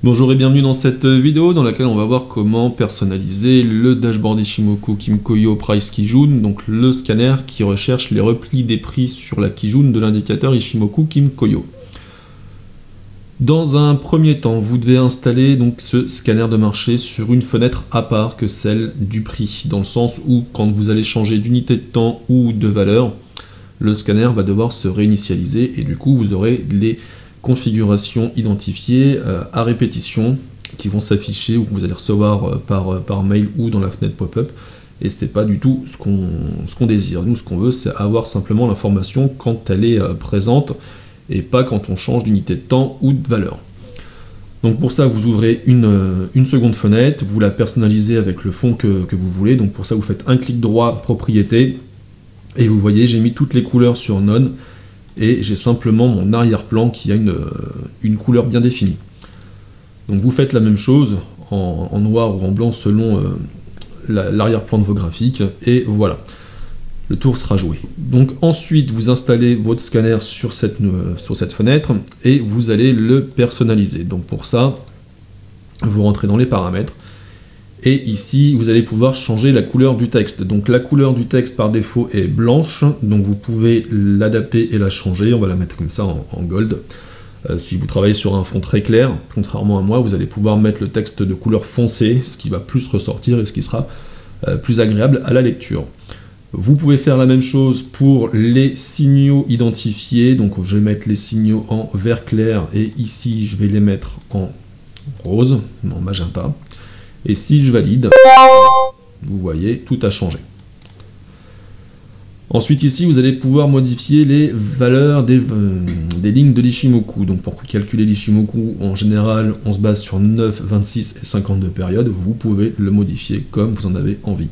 Bonjour et bienvenue dans cette vidéo dans laquelle on va voir comment personnaliser le dashboard Ishimoku Kimkoyo Price Kijun, donc le scanner qui recherche les replis des prix sur la Kijun de l'indicateur Ishimoku Kimkoyo. Dans un premier temps, vous devez installer donc ce scanner de marché sur une fenêtre à part que celle du prix, dans le sens où quand vous allez changer d'unité de temps ou de valeur, le scanner va devoir se réinitialiser et du coup vous aurez les configurations identifiées à répétition qui vont s'afficher ou que vous allez recevoir par mail ou dans la fenêtre pop-up, et c'est pas du tout ce qu'on désire. Nous, ce qu'on veut, c'est avoir simplement l'information quand elle est présente et pas quand on change d'unité de temps ou de valeur. Donc pour ça, vous ouvrez une seconde fenêtre, vous la personnalisez avec le fond que vous voulez. Donc pour ça, vous faites un clic droit, propriété, et vous voyez, j'ai mis toutes les couleurs sur None, et j'ai simplement mon arrière-plan qui a une couleur bien définie. Donc vous faites la même chose en noir ou en blanc selon l'arrière-plan de vos graphiques, et voilà, le tour sera joué. Donc ensuite vous installez votre scanner sur cette fenêtre et vous allez le personnaliser. Donc pour ça, vous rentrez dans les paramètres, et ici, vous allez pouvoir changer la couleur du texte. Donc la couleur du texte par défaut est blanche, donc vous pouvez l'adapter et la changer. On va la mettre comme ça en gold. Si vous travaillez sur un fond très clair, contrairement à moi, vous allez pouvoir mettre le texte de couleur foncée, ce qui va plus ressortir et ce qui sera plus agréable à la lecture. Vous pouvez faire la même chose pour les signaux identifiés. Donc je vais mettre les signaux en vert clair et ici je vais les mettre en rose, en magenta. Et si je valide, vous voyez, tout a changé. Ensuite ici, vous allez pouvoir modifier les valeurs des lignes de l'Ishimoku. Donc pour calculer l'Ishimoku, en général, on se base sur 9, 26 et 52 périodes. Vous pouvez le modifier comme vous en avez envie.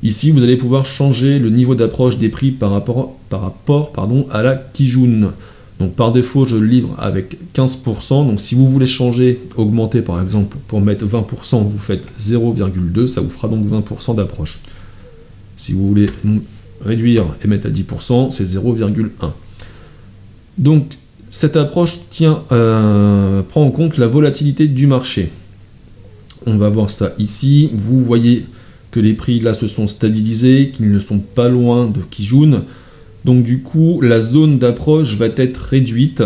Ici, vous allez pouvoir changer le niveau d'approche des prix par rapport à la Kijun. Donc par défaut, je le livre avec 15%, donc si vous voulez changer, augmenter par exemple, pour mettre 20%, vous faites 0,2, ça vous fera donc 20% d'approche. Si vous voulez réduire et mettre à 10%, c'est 0,1. Donc cette approche prend en compte la volatilité du marché. On va voir ça ici, vous voyez que les prix là se sont stabilisés, qu'ils ne sont pas loin de Kijun. Donc du coup, la zone d'approche va être réduite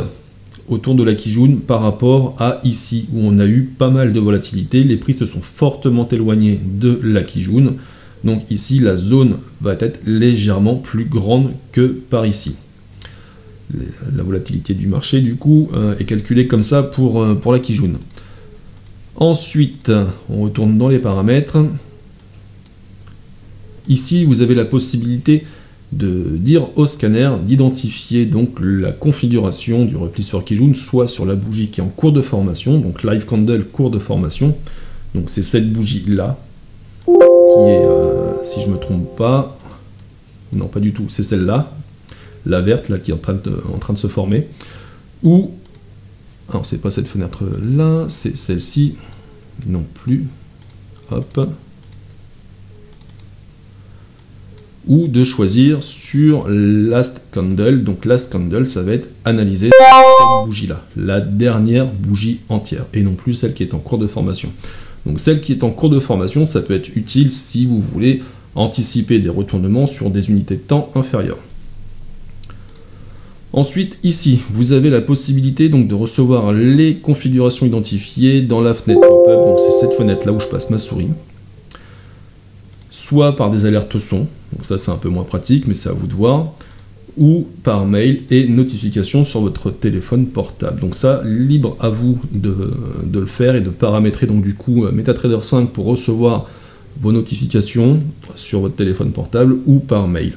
autour de la Kijun par rapport à ici, où on a eu pas mal de volatilité. Les prix se sont fortement éloignés de la Kijun. Donc ici, la zone va être légèrement plus grande que par ici. La volatilité du marché, du coup, est calculée comme ça pour la Kijun. Ensuite, on retourne dans les paramètres. Ici, vous avez la possibilité de dire au scanner d'identifier donc la configuration du repli sur Kijun, soit sur la bougie qui est en cours de formation, donc Live Candle cours de formation, donc c'est cette bougie là, qui est, si je ne me trompe pas, non pas du tout, c'est celle-là, la verte là qui est en train de se former, ou, alors c'est pas cette fenêtre là, c'est celle-ci, non plus, hop, ou de choisir sur Last Candle. Donc Last Candle, ça va être analysé sur cette bougie-là, la dernière bougie entière, et non plus celle qui est en cours de formation. Donc celle qui est en cours de formation, ça peut être utile si vous voulez anticiper des retournements sur des unités de temps inférieures. Ensuite, ici, vous avez la possibilité donc de recevoir les configurations identifiées dans la fenêtre pop-up, donc c'est cette fenêtre-là où je passe ma souris, soit par des alertes son, donc ça c'est un peu moins pratique, mais c'est à vous de voir, ou par mail et notification sur votre téléphone portable. Donc ça, libre à vous de le faire et de paramétrer donc du coup MetaTrader 5 pour recevoir vos notifications sur votre téléphone portable ou par mail.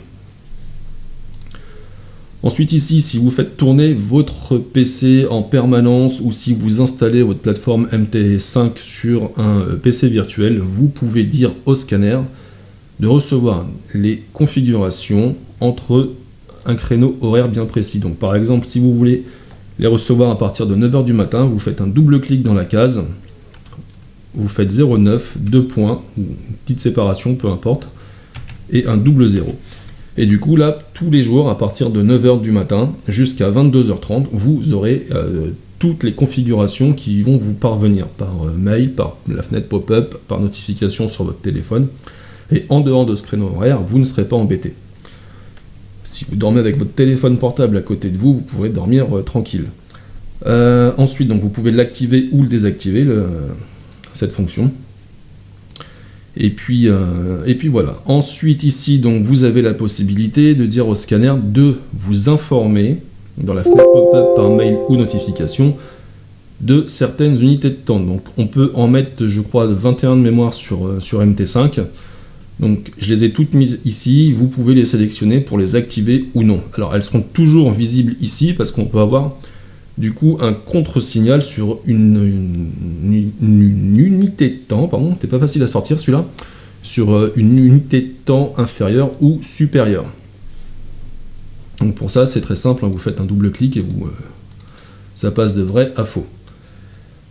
Ensuite ici, si vous faites tourner votre PC en permanence ou si vous installez votre plateforme MT5 sur un PC virtuel, vous pouvez dire au scanner de recevoir les configurations entre un créneau horaire bien précis. Donc par exemple, si vous voulez les recevoir à partir de 9 h du matin, vous faites un double clic dans la case, vous faites 0,9, 2 points, ou une petite séparation, peu importe, et un double 0. Et du coup là, tous les jours, à partir de 9 h du matin jusqu'à 22 h 30, vous aurez toutes les configurations qui vont vous parvenir par mail, par la fenêtre pop-up, par notification sur votre téléphone. Et en dehors de ce créneau horaire, vous ne serez pas embêté. Si vous dormez avec votre téléphone portable à côté de vous, vous pourrez dormir tranquille. Ensuite, donc, vous pouvez l'activer ou le désactiver, cette fonction. Et puis voilà. Ensuite, ici, donc, vous avez la possibilité de dire au scanner de vous informer, dans la fenêtre pop-up par mail ou notification, de certaines unités de temps. Donc, on peut en mettre, je crois, 21 de mémoire sur MT5. Donc, je les ai toutes mises ici. Vous pouvez les sélectionner pour les activer ou non. Alors, elles seront toujours visibles ici parce qu'on peut avoir du coup un contre-signal sur une unité de temps. Pardon, c'est pas facile à sortir celui-là. Sur une unité de temps inférieure ou supérieure. Donc, pour ça, c'est très simple. Hein, vous faites un double clic et ça passe de vrai à faux.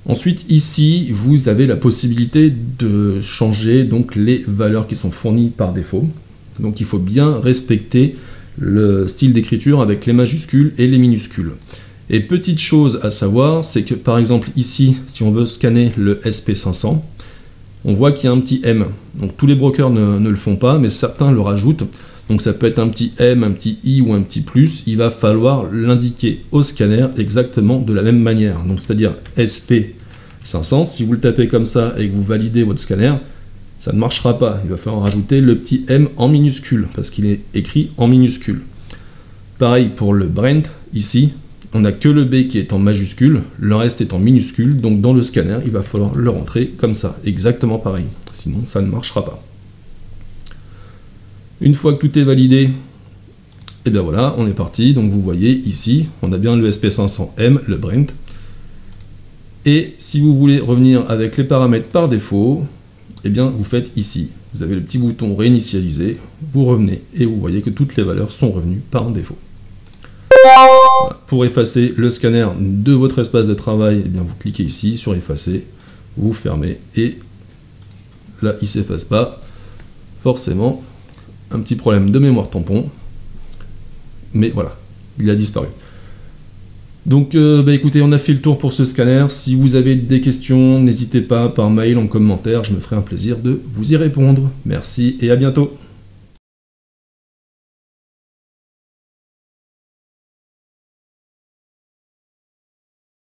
Ensuite, ici, vous avez la possibilité de changer donc, les valeurs qui sont fournies par défaut. Donc, il faut bien respecter le style d'écriture avec les majuscules et les minuscules. Et petite chose à savoir, c'est que par exemple ici, si on veut scanner le SP500, on voit qu'il y a un petit M. Donc, tous les brokers ne le font pas, mais certains le rajoutent. Donc ça peut être un petit M, un petit I ou un petit plus, il va falloir l'indiquer au scanner exactement de la même manière. Donc c'est-à-dire SP500, si vous le tapez comme ça et que vous validez votre scanner, ça ne marchera pas. Il va falloir rajouter le petit M en minuscule, parce qu'il est écrit en minuscule. Pareil pour le Brent, ici, on n'a que le B qui est en majuscule, le reste est en minuscule, donc dans le scanner, il va falloir le rentrer comme ça, exactement pareil. Sinon ça ne marchera pas. Une fois que tout est validé, et bien voilà, on est parti. Donc vous voyez ici, on a bien le SP500M, le Brent. Et si vous voulez revenir avec les paramètres par défaut, et bien vous faites ici. Vous avez le petit bouton réinitialiser, vous revenez et vous voyez que toutes les valeurs sont revenues par défaut. Voilà. Pour effacer le scanner de votre espace de travail, et bien vous cliquez ici sur effacer, vous fermez et là il ne s'efface pas. Forcément, un petit problème de mémoire tampon, mais voilà, il a disparu. Donc écoutez, on a fait le tour pour ce scanner. Si vous avez des questions, n'hésitez pas par mail, en commentaire, je me ferai un plaisir de vous y répondre. Merci et à bientôt.